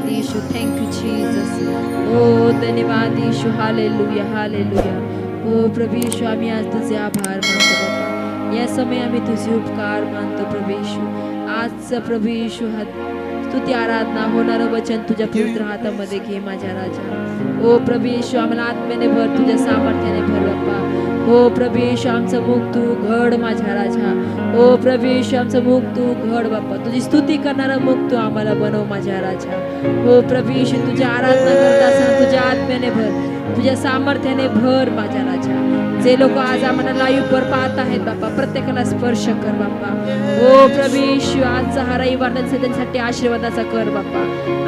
धन्यवाद यीशु. Thank you Jesus. हो धन्यवाद यीशु. Hallelujah hallelujah. हो प्रभू यीशु, आम्ही आज तुझे आभार मानतो बाबा. या समय आम्ही तुझे उपकार मानतो प्रभू यीशु. आजचा प्रभू यीशु हा स्तुती आराधना होणारं वचन तुझ्या पवित्र हातामध्ये घे माझ्या राजा. ओ प्रभू यीशु, आम्हाला आत्म्याने भर, तुझ्या सामर्थ्याने भर बाप्पा. हो प्रभू यीशु, आमचं मुख तू घड माझ्या राजा. ओ प्रभू यीशु, आमचं मुख तू घड बाप्पा. तुझी स्तुती करणारं मुख तू आम्हाला बनव माझ्या राजा. हो प्रभू यीशु, तुझ्या आराधना करत असताना तुझ्या आत्म्याने भर, तुझ्या सामर्थ्याने भर माझ्या राजा. जे लोक आज आम्हाला लाईव्ह वर पाहत आहेत बाप्पा, प्रत्येकाला स्पर्श कर बाप्पा. ओ प्रभू यीशु, आजचा हा रविवार त्यांच्यासाठी आशीर्वादाचा कर बाप्पा.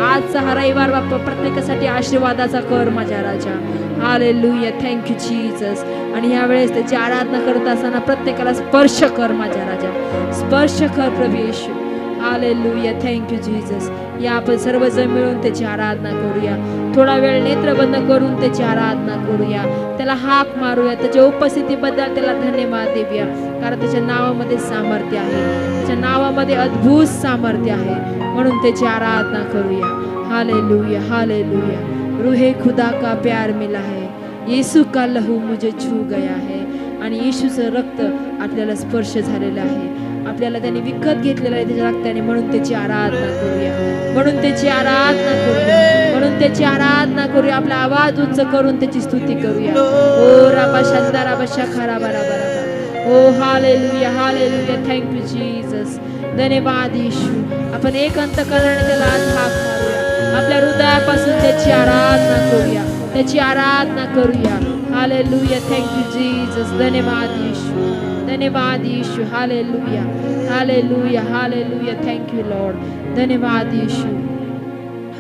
आजचा हा रविवार बाप्पा प्रत्येकासाठी आशीर्वादाचा कर माझ्या राजा. हालेलुया. Thank you Jesus. आणि यावेळेस त्याची आराधना करत असताना प्रत्येकाला स्पर्श कर माझ्या राजा. स्पर्श कर प्रभू Yeshu. Hallelujah. Thank you Jesus. या आपण सर्वजण मिळून त्याची आराधना करूया. थोडा वेळ नेत्र बंद करून त्याची आराधना करूया. त्याला हाक मारूया. त्याच्या उपस्थितीबद्दल त्याला धन्यवाद देऊया. कारण त्याच्या नावामध्ये सामर्थ्य आहे. त्याच्या नावामध्ये अद्भुत सामर्थ्य आहे. म्हणून त्याची आराधना करूया. Hallelujah hallelujah. रूहे खुदा का प्यार मिला है, यीशु का लहू मुझे छू गया है. आणि येशूचं रक्त आपल्याला स्पर्श झालेला आहे. आपल्याला त्याने विकत घेतलेलं आहे त्याच्या रक्ताने. म्हणून त्याची आराधना करूया. म्हणून त्याची आराधना करूया. म्हणून त्याची आराधना करूया. आपला आवाज उंच करून त्याची स्तुती करूया. ओ राबा शांता राबा शाखा राबा राबा राबा. ओ hallelujah hallelujah. Thank you Jesus. धन्यवाद येशू. आपण एक अंतःकरणाने त्याला आज हाक मारूया. आपल्या हृदयापासून त्याची आराधना करूया. त्याची आराधना करूया. हालेलुया. Thank you Jesus. धन्यवाद येशू. धन्यवाद येशू. Hallelujah hallelujah hallelujah. Thank you lord. धन्यवाद येशू.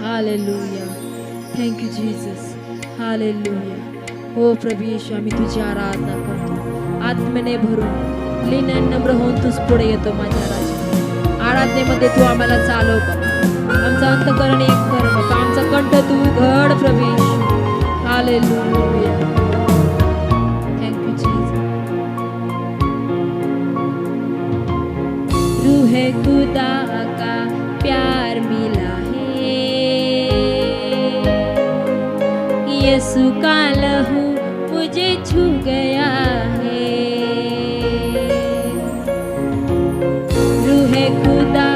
Hallelujah. Thank you Jesus. Hallelujah. हो प्रभू येशू, आम्ही तुझी आराधना करतो. आत्म्याने भरून लीन नम्र होऊन तूच पुढे येतो माझ्या राजा. आराधनेमध्ये तू आम्हाला चालव बाबा. आमचा अंतःकरण एक कर बाबा. आमचा कंठ तू घड प्रभू Yeshu. Hallelujah. Thank you Jesus. रूहे खुदा का प्यार मिला है, यीशु का लहू मुझे छू गया है. रूहे खुदा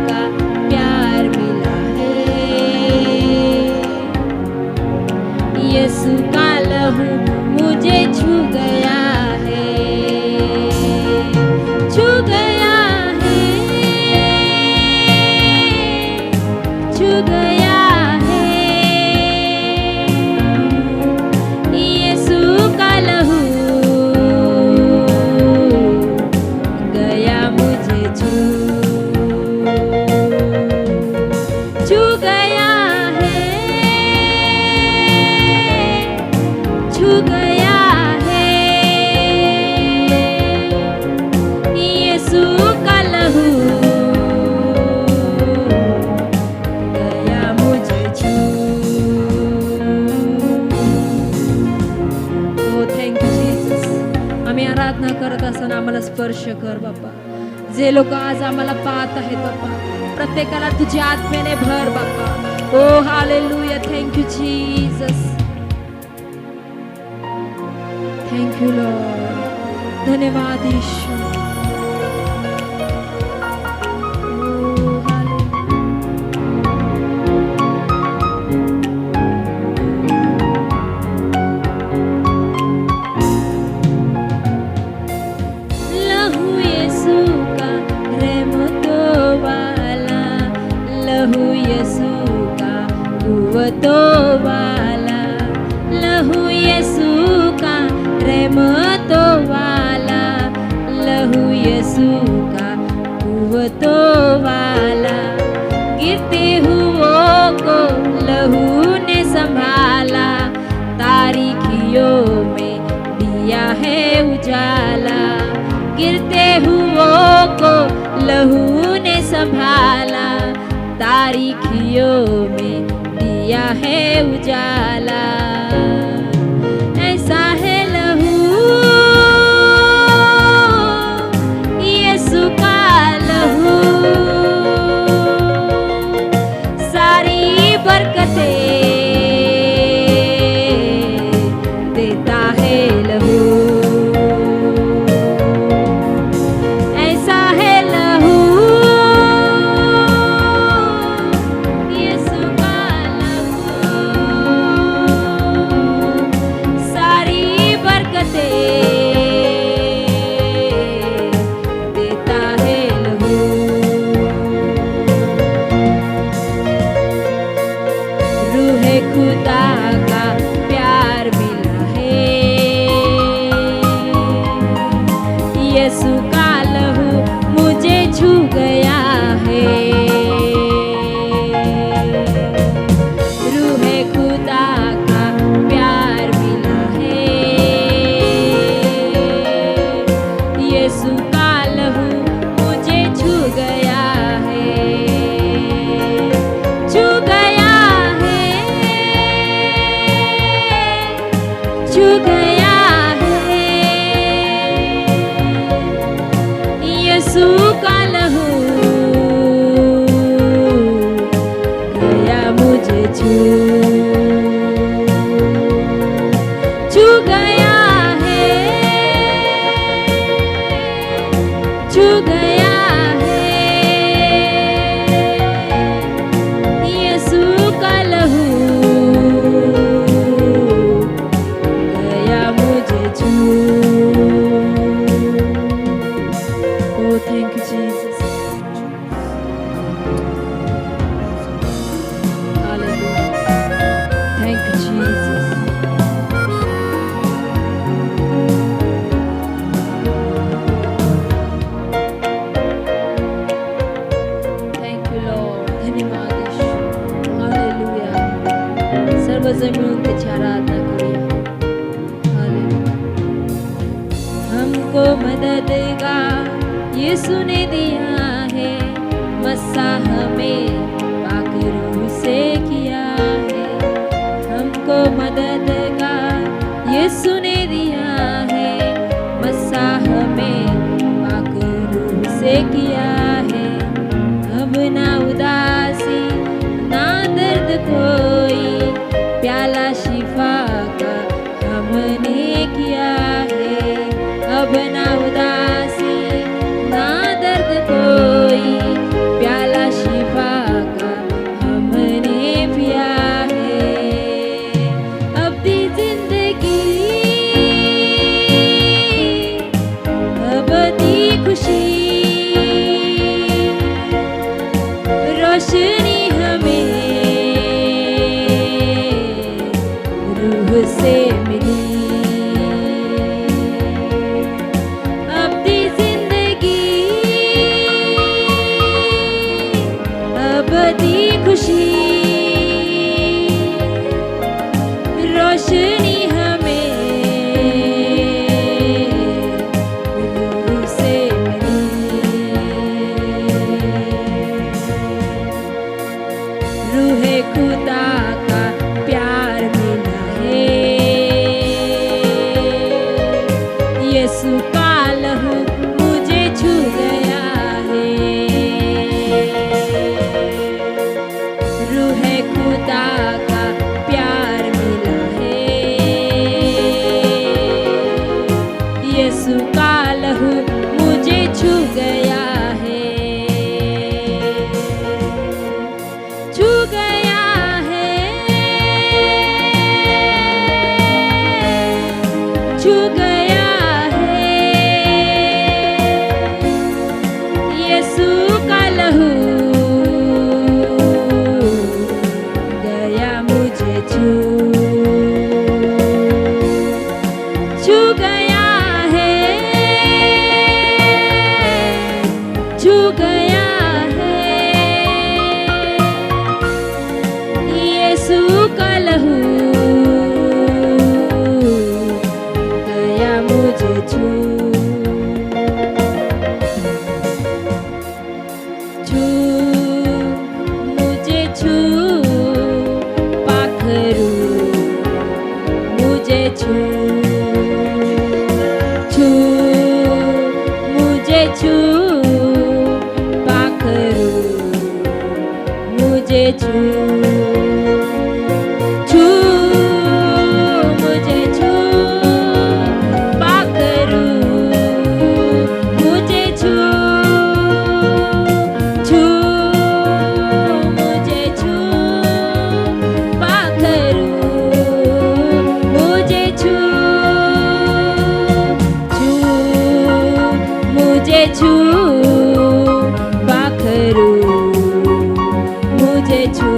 का प्यार मिला है, यीशु का लहू मुझे छू गया है. छू गया है, छू गया है. यीशु का लहू गया मुझे छू. छू गया है, छू गया है. यीशु का लहू गया मुझे छू. हो थँक यू जीसस. आम्ही आराधना करत असताना आम्हाला स्पर्श कर बाप्पा. जे लोक आज आम्हाला पाहत आहेत बाप्पा, प्रत्येकाला तुझ्या आत्म्याने भर बाप्पा. ओ hallelujah. Thank you Jesus. Thank you lord. धन्यवाद येशू. ओ हालेलुया. लहू यीशु का रहमतो वाला, लहू यीशु का कुव्वतो वाला, लहू यीशु का रहमतो वाला, लहू यीशु का कुव्वतो वाला. गिरते हुओं को लहू ने संभाला, तारीखियों में दिया है उजाला. गिरते हुओं को लहू ने संभाला, तारीखियों में दिया है उजाला. ऐसा है लहू यीशु का लहू, सारी यीशु का लहू मुझे छू गया है। रूह खुदा का प्यार मिला है। यीशु का लहू मुझे छू गया है, छू गया है, छू गया है। यीशु का लहू गया मुझे छू गया है, छू गया है। यीशु का लहू गया मुझे छू। Oh, thank you, Jesus. Hallelujah. Thank you, Jesus. Thank you, Lord. धन्यवाद यीशु। Hallelujah. सर्वजन मिलूं त्याची आराधना करूया। Hallelujah. हमको मददगार यीशु ने दिया है, मस्सा हमें पाक रूह से किया है। हमको मददगार यीशु ने दिया है, मस्सा हमें पाक रूह से किया है। अब ना उदासी ना दर्द कोई, प्याला शिफा का हमने किया है। अब ना उदासी ना दर्द कोई, प्याला शिफा का हमने पिया है। अब दी जिंदगी, अब दी खुशी, रोशनी हमें रूह से मिली। अब दी जिंदगी, अब दी खुशी, रोशनी हमें रूह से मिली। रूह खुदा का प्यार मिला है। यीशु का लहू मुझे छू गया है। रूह खुदा का प्यार मिला है। यीशु का लहू मुझे छू गया है, छू गया है, छू गया है। यीशु का लहू गया मुझे छू गया है, छू गया है। यीशु का लहू गया मुझे छू मुझे छू, पाखरू मुझे छू मुझे छू, पाखरू मुझे छू मुझे छू, पाखरू मुझे छू मुझे छू, पाखरू मुझे छू मुझे छू, पाखरू मुझे छू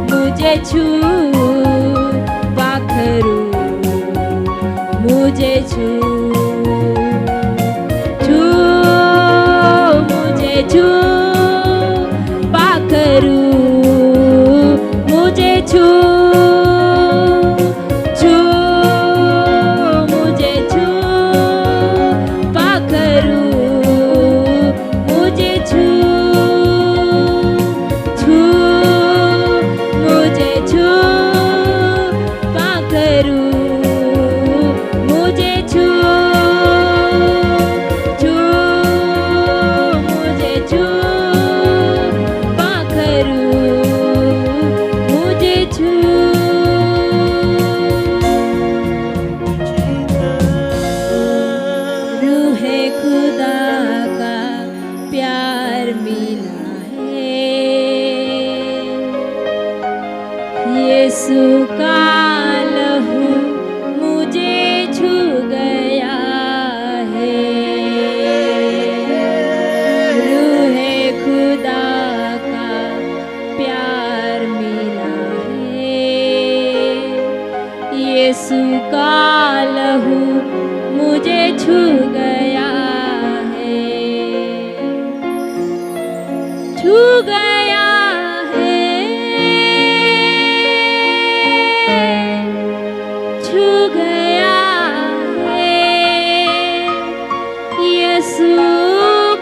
मुझे छू, पाखरू मुझे छू छू मुझे छू पाखरू मुझे छू छू मुझे छू पाखरू मुझे छू छू मुझे छू पाखरू मुझे छू छू मुझे छू पाखरू मुझे छू रूहे खुदा का प्यार मिला है यीशु का लहू मुझे छू गया है रूहे खुदा का प्यार मिला है यीशु का लहू मुझे छू गया है छू गया है छू गया है यीशु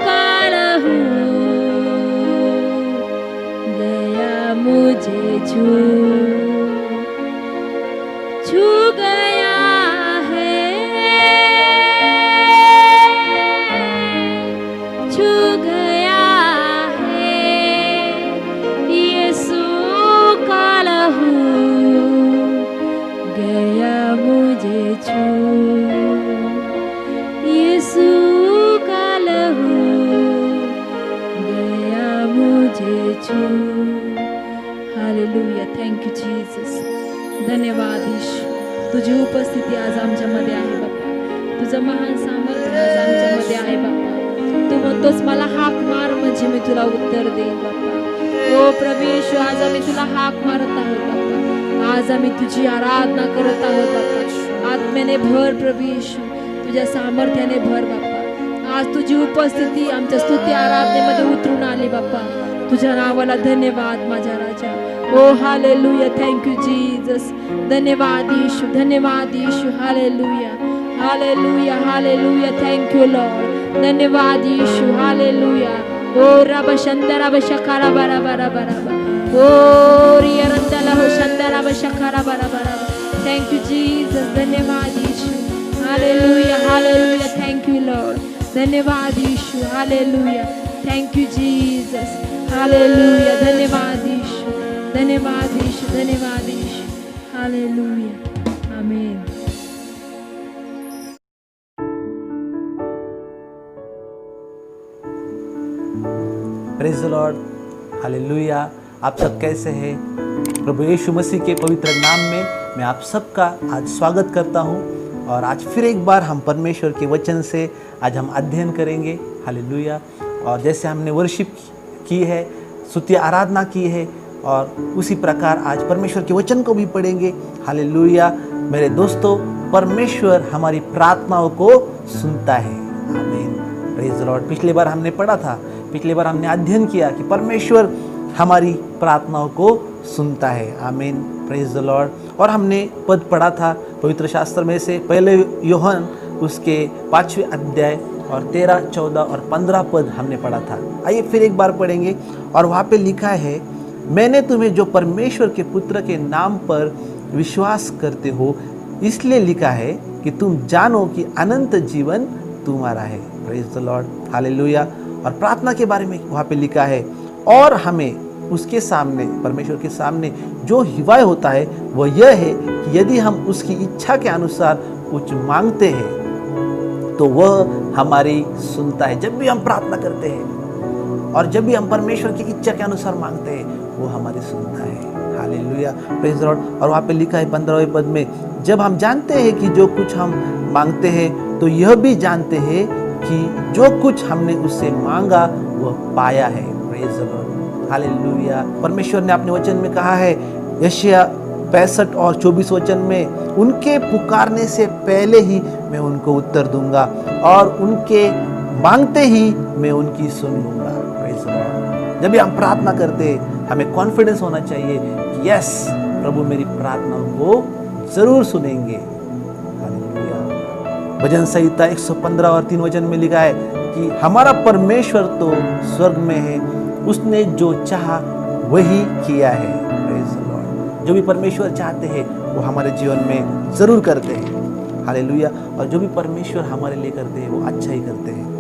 का लहू गया मुझे छू छू गया है छू गया है यीशु का लहू गया मुझे छू यीशु का लहू गया मुझे छू हालेलुया थँक यू जीसस धन्यवाद ईशू तुझी उपस्थिती आज आमच्यामध्ये आहे बाप्पा तुझं महान सामर्थ्य आज आमच्यामध्ये आहे बाप्पा तू म्हणतोस मला हाक मार म्हणजे मी तुला उत्तर देईन बाप्पा ओ प्रभू येशू आज आम्ही तुला हाक मारत आहोत बाप्पा आज आम्ही तुझी आराधना करत आहोत बाप्पा आत्म्याने भर प्रभू येशू तुझ्या सामर्थ्याने भर बाप्पा आज तुझी उपस्थिती आमच्या स्तुती आराधनेमध्ये उतरून आली बाप्पा तुझ्या नावाला धन्यवाद माझ्या राजा ओ हालेलुया थँक यू जीसस धन्यवाद Yeshu hallelujah hallelujah hallelujah thank you lord धन्यवाद यीशु हालेलुया ओ रब शंदरा बशकारा बरा बरा बरा ओ रियरंदला हो शंदरा बशकारा बरा बरा थँक यू जीसस धन्यवाद Yeshu hallelujah hallelujah thank you lord धन्यवाद Yeshu hallelujah thank you Jesus hallelujah धन्यवाद यीशु धन्यवाद यीशु धन्यवाद Yeshu hallelujah amen praise the lord hallelujah आप सब कैसे हैं प्रभु यीशु मसीह के पवित्र नाम में मैं आप सबका आज स्वागत करता हूं और आज फिर एक बार हम परमेश्वर के वचन से आज हम अध्ययन करेंगे हालेलुया और जैसे हमने वर्शिप की है स्तुति आराधना की है और उसी प्रकार आज परमेश्वर के वचन को भी पढ़ेंगे हालेलुया मेरे दोस्तों परमेश्वर हमारी प्रार्थनाओं को सुनता है आमीन प्रेज द लॉर्ड पिछली बार हमने पढ़ा था पिछली बार हमने अध्ययन किया कि परमेश्वर हमारी प्रार्थनाओं को सुनता है आमीन प्रेज द लॉर्ड और हमने पद पढ़ा था पवित्र शास्त्र में से पहले यूहन्ना उसके 5वें अध्याय और 13, 14 और 15 पद हमने पढ़ा था आइए फिर एक बार पढ़ेंगे और वहाँ पे लिखा है मैंने तुम्हें जो परमेश्वर के पुत्र के नाम पर विश्वास करते हो इसलिए लिखा है कि तुम जानो कि अनंत जीवन तुम्हारा है प्रेज द लॉर्ड हालेलुया और प्रार्थना के बारे में वहाँ पे लिखा है और हमें उसके सामने परमेश्वर के सामने जो हिवाय होता है वह यह है कि यदि हम उसकी इच्छा के अनुसार कुछ मांगते हैं तो वह हमारी सुनता है जब भी हम प्रार्थना करते हैं और जब भी हम परमेश्वर की इच्छा के अनुसार मांगते हैं वो हमारी सुनता है हालेलुया प्रेज द लॉर्ड और वहाँ पे लिखा है 15वें पद में जब हम जानते हैं कि जो कुछ हम मांगते हैं तो यह भी जानते हैं कि जो कुछ हमने उससे मांगा वह पाया है प्रेज द लॉर्ड हालेलुया परमेश्वर ने अपने वचन में कहा है यशायाह 65 और 24 वचन में, उनके पुकारने से पहले ही मैं उनको उत्तर दूंगा और उनके मांगते ही मैं उनकी सुन लूंगा। Praise the Lord। जब भी हम प्रार्थना करते हमें कॉन्फिडेंस होना चाहिए कि यस, प्रभु मेरी प्रार्थनाओं को जरूर सुनेंगे। हालेलुया। भजन संहिता 115 और 3 वचन में लिखा है कि हमारा परमेश्वर तो स्वर्ग में है, उसने जो चाहा वही किया है। Praise the Lord। जो भी परमेश्वर चाहते हैं वो हमारे जीवन में जरूर करते हैं। हालेलुया। और जो भी परमेश्वर हमारे लिए करते हैं वो अच्छा ही करते हैं।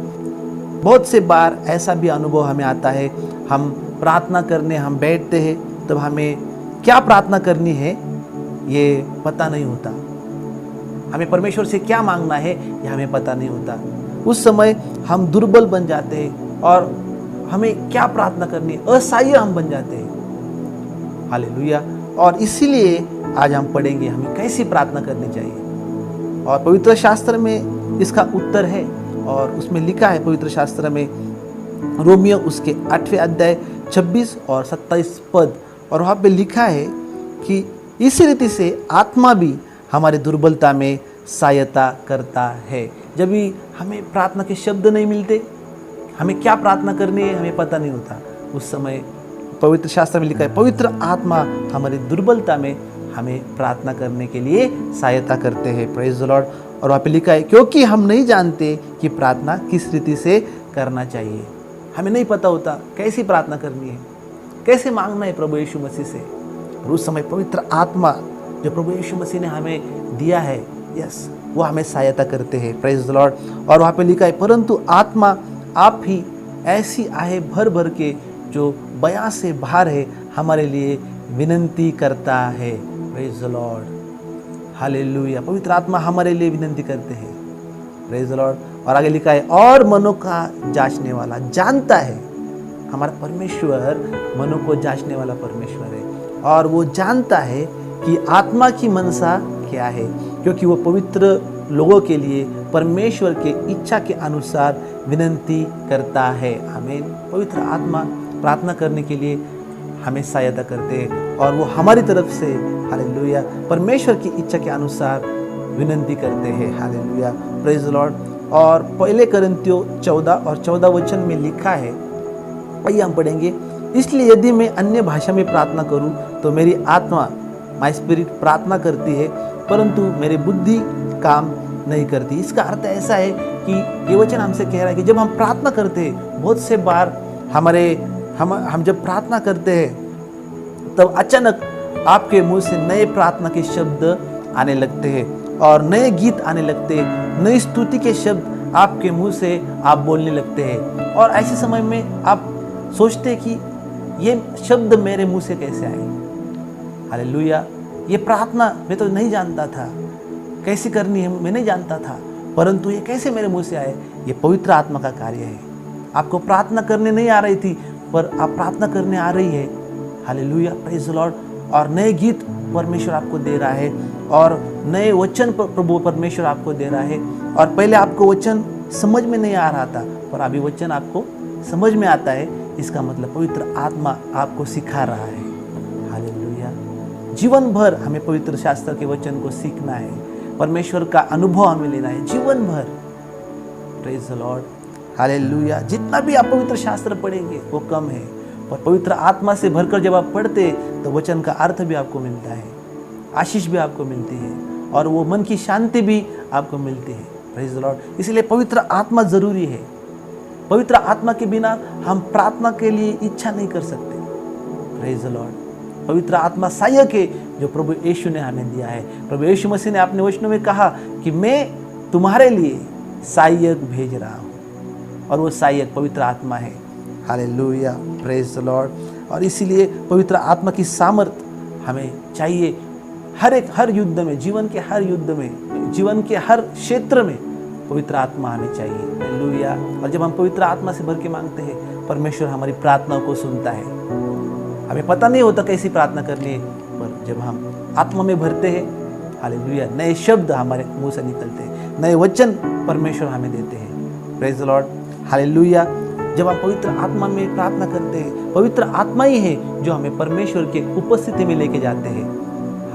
बहुत से बार ऐसा भी अनुभव हमें आता है, हम प्रार्थना करने हम बैठते हैं तब हमें क्या प्रार्थना करनी है ये पता नहीं होता, हमें परमेश्वर से क्या मांगना है ये हमें पता नहीं होता। उस समय हम दुर्बल बन जाते हैं और हमें क्या प्रार्थना करनी है असहाय हम बन जाते हैं। हालेलुया। और इसीलिए आज हम पढ़ेंगे हमें कैसी प्रार्थना करनी चाहिए, और पवित्र शास्त्र में इसका उत्तर है। और उसमें लिखा है पवित्र शास्त्र में, रोमियो उसके 8वें अध्याय 26 और 27 पद, और वहाँ पे लिखा है कि इस रीति से आत्मा भी हमारी दुर्बलता में सहायता करता है। जब भी हमें प्रार्थना के शब्द नहीं मिलते, हमें क्या प्रार्थना करनी है हमें पता नहीं होता, उस समय पवित्र शास्त्र में लिखा है पवित्र आत्मा हमारी दुर्बलता में हमें प्रार्थना करने के लिए सहायता करते हैं। Praise the Lord. और वहाँ पे लिखा है क्योंकि हम नहीं जानते कि प्रार्थना किस रीति से करना चाहिए। हमें नहीं पता होता कैसी प्रार्थना करनी है, कैसे मांगना है प्रभु यीशु मसीह से। और उस समय पवित्र आत्मा जो प्रभु यीशु मसीह ने हमें दिया है, यस, वो हमें सहायता करते हैं। Praise the Lord. और वहाँ पे लिखा है परंतु आत्मा आप ही ऐसी आहे भर भर के जो बयां से बाहर है हमारे लिए विनती करता है। Praise the lord. हालेलुया। पवित्र आत्मा हमारे लिए विनती करते हैं। Praise the Lord. और आगे लिखा है और मनो का जांचने वाला जानता है। हमारा परमेश्वर मनो को जांचने वाला परमेश्वर है, और वो जानता है कि आत्मा की मनसा क्या है, क्योंकि वो पवित्र लोगों के लिए परमेश्वर के इच्छा के अनुसार विनती करता है। आमीन। पवित्र आत्मा प्रार्थना करने के लिए हमें सहायता करते हैं, और वो हमारी तरफ से हालेलुया परमेश्वर की इच्छा के अनुसार विनती करते हैं। हालेलुया। Praise the Lord. और पहले कोरिन्थियों 14 और 14 वचन में लिखा है, आइए हम पढ़ेंगे, इसलिए यदि मैं अन्य भाषा में प्रार्थना करूं तो मेरी आत्मा माय स्पिरिट प्रार्थना करती है, परंतु मेरी बुद्धि काम नहीं करती। इसका अर्थ ऐसा है कि ये वचन हमसे कह रहा है कि जब हम प्रार्थना करते हैं, बहुत से बार हम जब प्रार्थना करते हैं तब अचानक आपके मुंह से नए प्रार्थना के शब्द आने लगते हैं, और नए गीत आने लगते हैं, नई स्तुति के शब्द आपके मुंह से आप बोलने लगते हैं। और ऐसे समय में आप सोचते हैं कि ये शब्द मेरे मुंह से कैसे आए। हालेलुया। ये प्रार्थना मैं तो नहीं जानता था कैसे करनी है, मैं नहीं जानता था, परंतु ये कैसे मेरे मुंह से आए। ये पवित्र आत्मा का कार्य है। आपको प्रार्थना करने नहीं आ रही थी, पर आप प्रार्थना करने आ रही है। हालेलुया। Praise the Lord. और नए गीत परमेश्वर आपको दे रहा है, और नए वचन प्रभु परमेश्वर आपको दे रहा है। और पहले आपको वचन समझ में नहीं आ रहा था, पर अभी वचन आपको समझ में आता है। इसका मतलब पवित्र आत्मा आपको सिखा रहा है। हालेलुया। जीवन भर हमें पवित्र शास्त्र के वचन को सीखना है, परमेश्वर का अनुभव हमें लेना है जीवन भर। Praise the lord. हालेलुया। जितना भी आप पवित्र शास्त्र पढ़ेंगे वो कम है, पर पवित्र आत्मा से भरकर जब आप पढ़ते तो वचन का अर्थ भी आपको मिलता है, आशीष भी आपको मिलती है, और वो मन की शांति भी आपको मिलती है। Praise the Lord. इसलिए पवित्र आत्मा जरूरी है। पवित्र आत्मा के बिना हम प्रार्थना के लिए इच्छा नहीं कर सकते। Praise the Lord. पवित्र आत्मा सहायक है जो प्रभु यीशु ने हमें दिया है। प्रभु यीशु मसीह ने अपने वचनों में कहा कि मैं तुम्हारे लिए सहायक भेज रहा हूँ, और वो सहायक पवित्र आत्मा है। हालेलुया। Praise the Lord. और इसीलिए पवित्र आत्मा की सामर्थ हमें चाहिए हर युद्ध में, जीवन के हर युद्ध में, जीवन के हर क्षेत्र में पवित्र आत्मा हमें चाहिए। हालेलुया। और जब हम पवित्र आत्मा से भर के मांगते हैं, परमेश्वर हमारी प्रार्थनाओं को सुनता है। हमें पता नहीं होता कैसी प्रार्थना करनी है, पर जब हम आत्मा में भरते हैं, हालेलुया, नए शब्द हमारे मुंह से निकलते हैं, नए वचन परमेश्वर हमें देते हैं। Praise the lord. हालेलुया। जब हम पवित्र आत्मा में प्रार्थना करते हैं, पवित्र आत्मा ही है जो हमें परमेश्वर के उपस्थिति में लेके जाते हैं।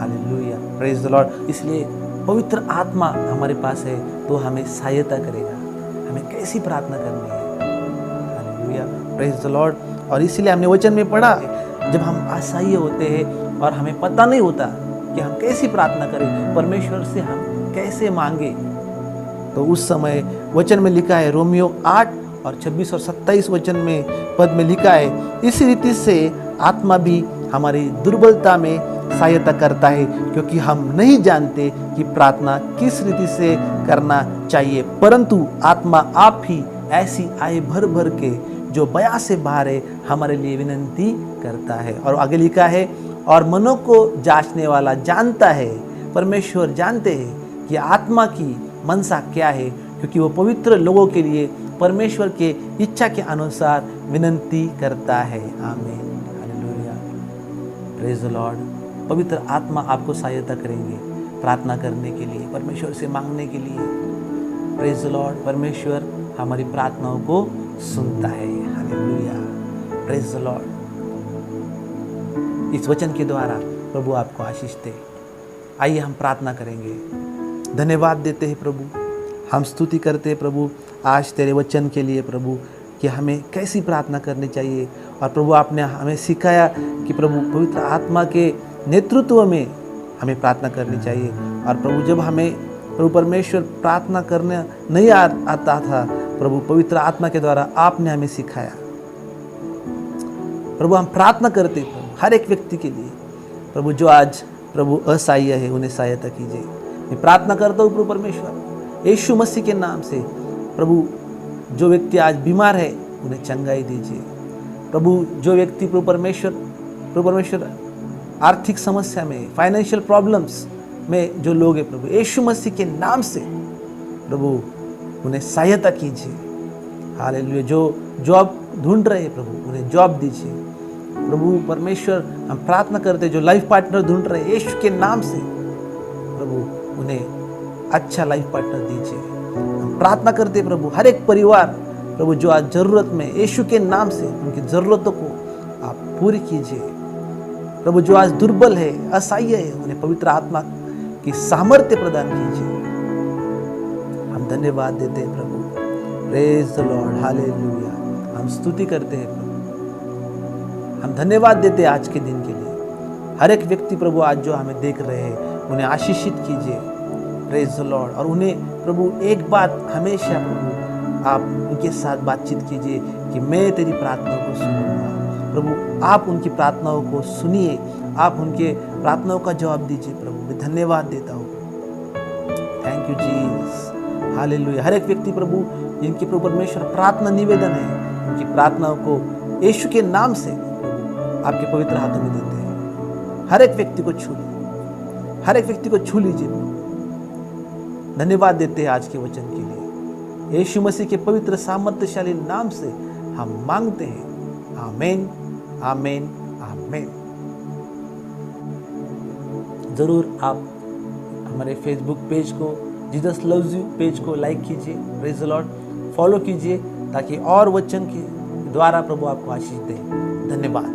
Hallelujah, praise the Lord. इसलिए पवित्र आत्मा हमारे पास है तो हमें सहायता करेगा, हमें कैसी प्रार्थना करनी है। Hallelujah, praise the Lord. और इसलिए हमने वचन में पढ़ा, जब हम असहाय होते हैं और हमें पता नहीं होता कि हम कैसी प्रार्थना करें, परमेश्वर से हम कैसे मांगे, तो उस समय वचन में लिखा है, रोमियो 8 और 26 और 27 वचन में पद में लिखा है, इसी रीति से आत्मा भी हमारी दुर्बलता में सहायता करता है, क्योंकि हम नहीं जानते कि प्रार्थना किस रीति से करना चाहिए, परंतु आत्मा आप ही ऐसी आय भर भर के जो बया से बाहर है हमारे लिए विनती करता है। और आगे लिखा है, और मनों को जांचने वाला जानता है, परमेश्वर जानते हैं कि आत्मा की मनसा क्या है, क्योंकि वो पवित्र लोगों के लिए परमेश्वर के इच्छा के अनुसार विनती करता है। आमीन, हालेलुया, प्रेज द लॉर्ड। पवित्र आत्मा आपको सहायता करेंगे प्रार्थना करने के लिए, परमेश्वर से मांगने के लिए। Praise the Lord. परमेश्वर हमारी प्रार्थनाओं को सुनता है। Hallelujah, praise the Lord. इस वचन के द्वारा प्रभु आपको आशीष दे। आइए हम प्रार्थना करेंगे। धन्यवाद देते हैं प्रभु, हम स्तुति करते हैं प्रभु आज तेरे वचन के लिए प्रभु, कि हमें कैसी प्रार्थना करनी चाहिए। और प्रभु आपने हमें सिखाया कि प्रभु पवित्र आत्मा के नेतृत्व में हमें प्रार्थना करनी चाहिए। और प्रभु जब हमें प्रभु परमेश्वर प्रार्थना करने नहीं आता था, प्रभु पवित्र आत्मा के द्वारा आपने हमें सिखाया। प्रभु हम प्रार्थना करते प्रभु हर एक व्यक्ति के लिए प्रभु, जो आज प्रभु असहाय है उन्हें सहायता कीजिए। मैं प्रार्थना करता हूँ प्रभु परमेश्वर यीशु मसीह के नाम से, प्रभु जो व्यक्ति आज बीमार है उन्हें चंगाई दीजिए। प्रभु जो व्यक्ति प्रभु परमेश्वर आर्थिक समस्या में, फाइनेंशियल प्रॉब्लम्स में जो लोग हैं प्रभु, यीशु मसीह के नाम से प्रभु उन्हें सहायता कीजिए। हालेलुया। जो जॉब ढूंढ रहे हैं प्रभु उन्हें जॉब दीजिए। प्रभु परमेश्वर हम प्रार्थना करते हैं जो लाइफ पार्टनर ढूंढ रहे हैं यीशु के नाम से प्रभु उन्हें अच्छा लाइफ पार्टनर दीजिए। हम प्रार्थना करते हैं प्रभु हर एक परिवार प्रभु जो आज जरूरत में, यीशु के नाम से उनकी जरूरतों को आप पूरी कीजिए। प्रभु जो आज दुर्बल है, असहाय है, उन्हें पवित्र आत्मा की सामर्थ्य प्रदान कीजिए। हम धन्यवाद देते हैं प्रभु। Praise the lord, hallelujah. हम स्तुति करते हैं प्रभु, हम धन्यवाद देते हैं आज के दिन के लिए। हर एक व्यक्ति प्रभु आज जो हमें देख रहे हैं उन्हें आशीषित कीजिए। Praise the Lord. और उन्हें प्रभु एक बात हमेशा प्रभु आप उनके साथ बातचीत कीजिए कि मैं तेरी प्रार्थनाओं को सुनूंगा। प्रभु आप उनकी प्रार्थनाओं को सुनिए, आप उनके प्रार्थनाओं का जवाब दीजिए। प्रभु मैं धन्यवाद देता हूँ। Thank you Jesus, hallelujah. हर एक व्यक्ति प्रभु जिनकी प्रभु परमेश्वर प्रार्थना निवेदन है, उनकी प्रार्थनाओं को यीशु के नाम से आपके पवित्र हाथों में देते हैं। हर एक व्यक्ति को छू लीजिए, हर एक व्यक्ति को छू लीजिए। धन्यवाद देते हैं आज के वचन के लिए। यीशु मसीह के पवित्र सामर्थ्यशाली नाम से हम मांगते हैं। आमीन, आमीन, आमीन। जरूर आप हमारे फेसबुक पेज को, जीसस लव्स यू पेज को लाइक कीजिए, प्रेज द लॉर्ड, फॉलो कीजिए, ताकि और वचन के द्वारा प्रभु आपको आशीष दे। धन्यवाद।